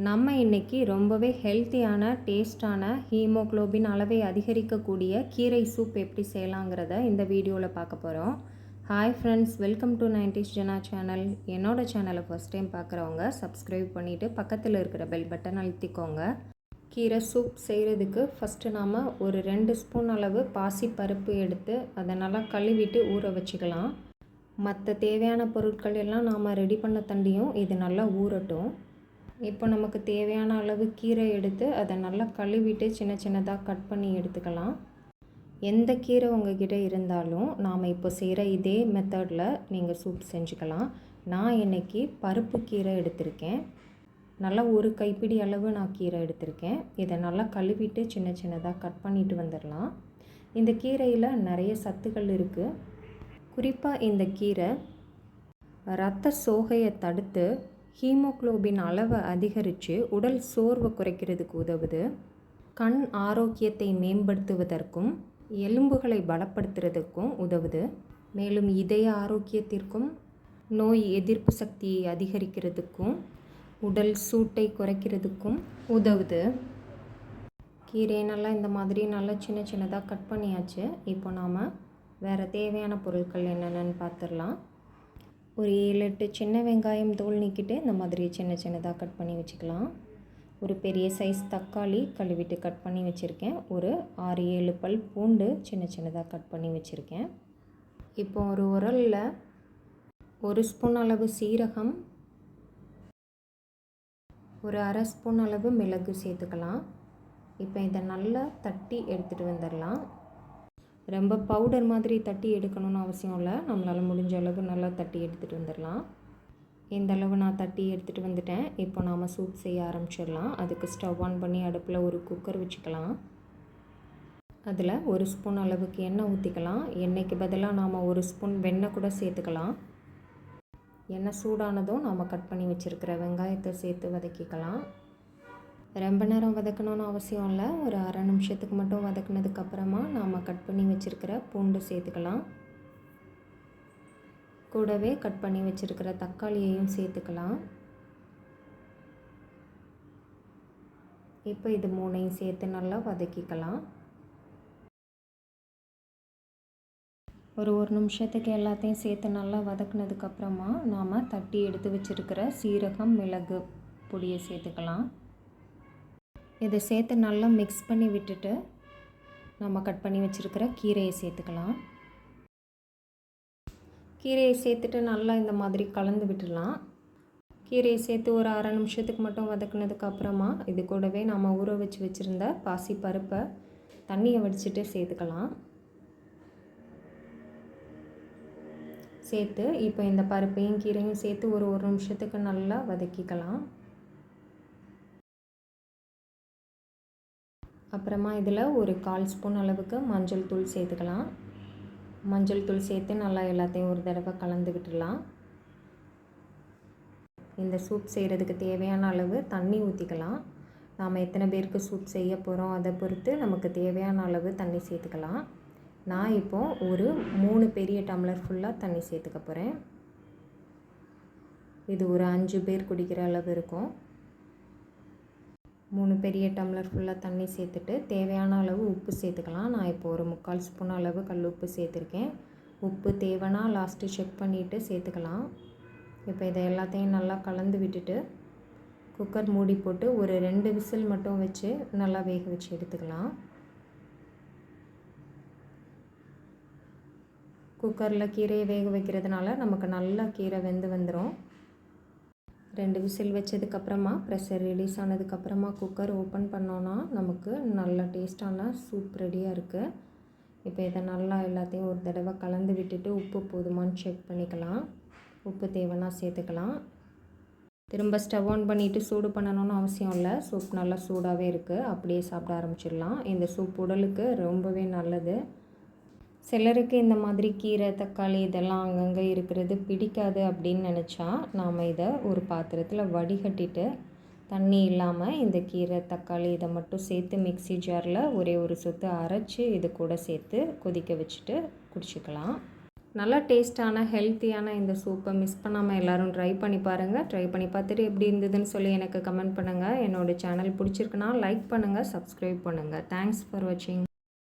நம்ம இன்றைக்கி ரொம்பவே ஹெல்த்தியான டேஸ்டான ஹீமோக்ளோபின் அளவை அதிகரிக்கக்கூடிய கீரை சூப் எப்படி செய்யலாங்கிறத இந்த வீடியோவில் பார்க்க போகிறோம். Hi friends, welcome to 90s Jana channel. என்னோடய சேனலை ஃபஸ்ட் டைம் பார்க்குறவங்க சப்ஸ்கிரைப் பண்ணிவிட்டு பக்கத்தில் இருக்கிற பெல் பட்டன் அழுத்திக்கோங்க. கீரை சூப் செய்கிறதுக்கு ஃபஸ்ட்டு நாம் ஒரு 2 ஸ்பூன் அளவு பாசி பருப்பு எடுத்து அதை நல்லா கழுவிட்டு ஊற வச்சுக்கலாம். மற்ற தேவையான பொருட்கள் எல்லாம் நாம் ரெடி பண்ண தண்டியும் இது நல்லா ஊறட்டும். இப்போ நமக்கு தேவையான அளவு கீரை எடுத்து அதை நல்லா கழுவிட்டு சின்ன சின்னதாக கட் பண்ணி எடுத்துக்கலாம். எந்த கீரை உங்கள்கிட்ட இருந்தாலும் நாம் இப்போ செய்கிற இதே மெத்தடில் நீங்கள் சூப் செஞ்சுக்கலாம். நான் இன்றைக்கி பருப்பு கீரை எடுத்திருக்கேன். நல்லா ஒரு கைப்பிடி அளவு நான் கீரை எடுத்திருக்கேன். இதை நல்லா கழுவிட்டு சின்ன சின்னதாக கட் பண்ணிட்டு வந்துடலாம். இந்த கீரையில் நிறைய சத்துக்கள் இருக்குது. குறிப்பாக இந்த கீரை இரத்த சோகையை தடுத்து ஹீமோக்ளோபின் அளவை அதிகரித்து உடல் சோர்வை குறைக்கிறதுக்கு உதவுது. கண் ஆரோக்கியத்தை மேம்படுத்துவதற்கும் எலும்புகளை பலப்படுத்துறதுக்கும் உதவுது. மேலும் இதய ஆரோக்கியத்திற்கும் நோய் எதிர்ப்பு சக்தியை அதிகரிக்கிறதுக்கும் உடல் சூட்டை குறைக்கிறதுக்கும் உதவுது. கீரையை நல்லா இந்த மாதிரி நல்லா சின்ன சின்னதாக கட் பண்ணியாச்சு. இப்போ நாம் வேறு தேவையான பொருட்கள் என்னென்னு பார்த்துடலாம். ஒரு 7-8 சின்ன வெங்காயம் தோல் நீக்கிட்டு இந்த மாதிரி சின்ன சின்னதாக கட் பண்ணி வச்சுக்கலாம். ஒரு பெரிய சைஸ் தக்காளி கழுவிட்டு கட் பண்ணி வச்சுருக்கேன். ஒரு 6-7 பல் பூண்டு சின்ன சின்னதாக கட் பண்ணி வச்சுருக்கேன். இப்போ ஒரு உரலில் 1 ஸ்பூன் அளவு சீரகம், ஒரு 1/2 ஸ்பூன் அளவு மிளகு சேர்த்துக்கலாம். இப்போ இதை நல்லா தட்டி எடுத்துகிட்டு வந்துடலாம். ரொம்ப பவுடர் மாதிரி தட்டி எடுக்கணும்னு அவசியம் இல்லை. நம்மளால் முடிஞ்ச அளவு நல்லா தட்டி எடுத்துகிட்டு வந்துடலாம். இந்த அளவு நான் தட்டி எடுத்துகிட்டு வந்துட்டேன். இப்போ நாம் சூப் செய்ய ஆரம்பிச்சிடலாம். அதுக்கு ஸ்டவ் ஆன் பண்ணி அடுப்பில் ஒரு குக்கர் வச்சுக்கலாம். அதில் 1 ஸ்பூன் அளவுக்கு எண்ணெய் ஊற்றிக்கலாம். எண்ணெய்க்கு பதிலாக நாம் 1 ஸ்பூன் வெண்ணெய் கூட சேர்த்துக்கலாம். எண்ணெய் சூடானதும் நாம் கட் பண்ணி வச்சுருக்கிற வெங்காயத்தை சேர்த்து வதக்கிக்கலாம். ரொம்ப நேரம் வதக்கணும்னு அவசியம் இல்லை. ஒரு 1/2 நிமிஷத்துக்கு மட்டும் வதக்குனதுக்கப்புறமா நாம் கட் பண்ணி வச்சுருக்கிற பூண்டு சேர்த்துக்கலாம். கூடவே கட் பண்ணி வச்சுருக்கிற தக்காளியையும் சேர்த்துக்கலாம். இப்போ இது 3ஐயும் சேர்த்து நல்லா வதக்கிக்கலாம். ஒரு 1 நிமிஷத்துக்கு எல்லாத்தையும் சேர்த்து நல்லா வதக்குனதுக்கப்புறமா நாம் தட்டி எடுத்து வச்சுருக்கிற சீரகம், மிளகு பொடியை சேர்த்துக்கலாம். இதை சேர்த்து நல்லா மிக்ஸ் பண்ணி விட்டுட்டு நம்ம கட் பண்ணி வச்சுருக்கிற கீரையை சேர்த்துக்கலாம். கீரையை சேர்த்துட்டு நல்லா இந்த மாதிரி கலந்து விட்டுடலாம். கீரையை சேர்த்து ஒரு 1/2 நிமிஷத்துக்கு மட்டும் வதக்குனதுக்கப்புறமா இது கூடவே நம்ம ஊற வச்சுருந்த பாசி பருப்பை தண்ணியை வடிச்சிட்டு சேர்த்துக்கலாம். சேர்த்து இப்போ இந்த பருப்பையும் கீரையும் சேர்த்து ஒரு 1 நிமிஷத்துக்கு நல்லா வதக்கிக்கலாம். அப்புறமா இதில் ஒரு 1/4 ஸ்பூன் அளவுக்கு மஞ்சள் தூள் சேர்த்துக்கலாம். மஞ்சள் தூள் சேர்த்து நல்லா எல்லாத்தையும் ஒரு தடவை கலந்து விட்டுடலாம். இந்த சூப் செய்கிறதுக்கு தேவையான அளவு தண்ணி ஊற்றிக்கலாம். நாம் எத்தனை பேருக்கு சூப் செய்ய போகிறோம் அதை பொறுத்து நமக்கு தேவையான அளவு தண்ணி சேர்த்துக்கலாம். நான் இப்போது ஒரு 3 பெரிய டம்ளர் ஃபுல்லாக தண்ணி சேர்த்துக்க போகிறேன். இது ஒரு 5 பேர் குடிக்கிற அளவு இருக்கும். 3 பெரிய டம்ளர் ஃபுல்லாக தண்ணி சேர்த்துட்டு தேவையான அளவு உப்பு சேர்த்துக்கலாம். நான் இப்போ ஒரு 3/4 ஸ்பூன் அளவு கல் உப்பு சேர்த்துருக்கேன். உப்பு தேவைன்னா லாஸ்ட்டு செக் பண்ணிவிட்டு சேர்த்துக்கலாம். இப்போ இதை எல்லாத்தையும் நல்லா கலந்து விட்டுட்டு குக்கர் மூடி போட்டு ஒரு 2 விசில் மட்டும் வச்சு நல்லா வேக வச்சு எடுத்துக்கலாம். குக்கரில் கீரையை வேக வைக்கிறதுனால நமக்கு நல்லா கீரை வெந்து வந்துடும். 2 விசில் வச்சதுக்கப்புறமா ப்ரெஷர் ரிலீஸ் ஆனதுக்கப்புறமா குக்கர் ஓப்பன் பண்ணோன்னா நமக்கு நல்ல டேஸ்டான சூப் ரெடியாக இருக்குது. இப்போ இதை நல்லா எல்லாத்தையும் ஒரு தடவை கலந்து விட்டுட்டு உப்பு போதுமான்னு செக் பண்ணிக்கலாம். உப்பு தேவைன்னா சேர்த்துக்கலாம். திரும்ப ஸ்டவ் ஆன் பண்ணிவிட்டு சூடு பண்ணணும்னு அவசியம் இல்லை. சூப் நல்லா சூடாகவே இருக்குது. அப்படியே சாப்பிட ஆரம்பிச்சிடலாம். இந்த சூப் உடலுக்கு ரொம்பவே நல்லது. சிலருக்கு இந்த மாதிரி கீரை, தக்காளி இதெல்லாம் அங்கங்கே இருக்கிறது பிடிக்காது அப்படின்னு நினச்சா நாம் இதை ஒரு பாத்திரத்தில் வடிகட்டிட்டு தண்ணி இல்லாமல் இந்த கீரை, தக்காளி இதை மட்டும் சேர்த்து மிக்ஸி ஜாரில் ஒரே ஒரு சொத்து அரைச்சி இது கூட சேர்த்து கொதிக்க வச்சுட்டு குடிச்சிக்கலாம். நல்லா டேஸ்ட்டான ஹெல்த்தியான இந்த சூப்பை மிஸ் பண்ணாமல் எல்லோரும் ட்ரை பண்ணி பாருங்கள். ட்ரை பண்ணி பார்த்துட்டு எப்படி இருந்ததுன்னு சொல்லி எனக்கு கமெண்ட் பண்ணுங்கள். என்னோடய சேனல் பிடிச்சிருக்குன்னா லைக் பண்ணுங்கள், சப்ஸ்கிரைப் பண்ணுங்கள். தேங்க்ஸ் ஃபார் வாட்சிங்.